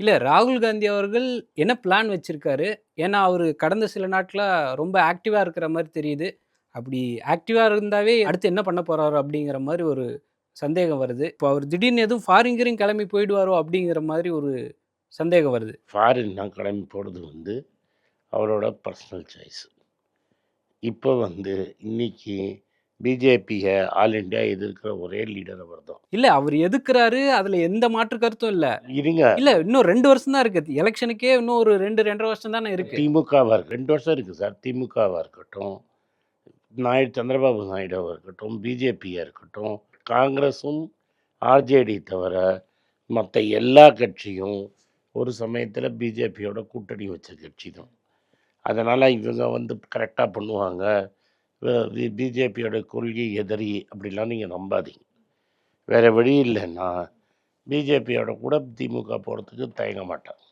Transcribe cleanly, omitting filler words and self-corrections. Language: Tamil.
இல்ல ராகுல் காந்தி அவர்கள் என்ன பிளான் வச்சிருக்காரு? ஏன்னா, அவரு கடந்த சில நாட்களா ரொம்ப ஆக்டிவா இருக்கிற மாரி தெரியுது. அப்படி ஆக்டிவா இருந்தாவே அடுத்து என்ன பண்ண போறாரோ? அப்படிங்கிற மாரி ஒரு சந்தேகம் வருது. இப்போ அவர் திடீர்னு எதுவும் ஃபாரின் கீரின் கிளம்பி போயிடுவாரோ? அப்படிங்கிற மாரி ஒரு சந்தேகம் வருது. ஃபாரின்லாம் கிளம்பி போகிறது அவரோட பர்சனல் சாய்ஸ். இப்போ இன்னைக்கு பிஜேபியை ஆல் இண்டியா எதிர்க்கிற ஒரே லீடர் அவர் தான். இல்ல அவர் எதுக்குறாரு. அதுல எந்த மாற்று கருத்தும் இல்ல. இருங்க. இல்ல இன்னும் 2 வருஷம் தான் இருக்கு. எலக்ஷனுக்கே இன்னும் ஒரு 2, 2 1/2 வருஷம் தானே இருக்கு. திமுகவா இருக்கு 2 வருஷம் இருக்குது சார். திமுகவா இருக்கட்டும், சந்திரபாபு நாயுடுவா இருக்கட்டும், பிஜேபியாக இருக்கட்டும், காங்கிரஸும் ஆர்ஜேடி தவிர மற்ற எல்லா கட்சியும் ஒரு சமயத்தில் பிஜேபியோட கூட்டணி வச்ச கட்சி தான். அதனால் இவங்க கரெக்டாக பண்ணுவாங்க, பிஜேபியோட கொள்கை எதிரி அப்படிலாம் நீங்கள் நம்பாதீங்க. வேறு வழி இல்லைன்னா பிஜேபியோட கூட திமுக போகிறதுக்கு தயங்க மாட்டாங்க.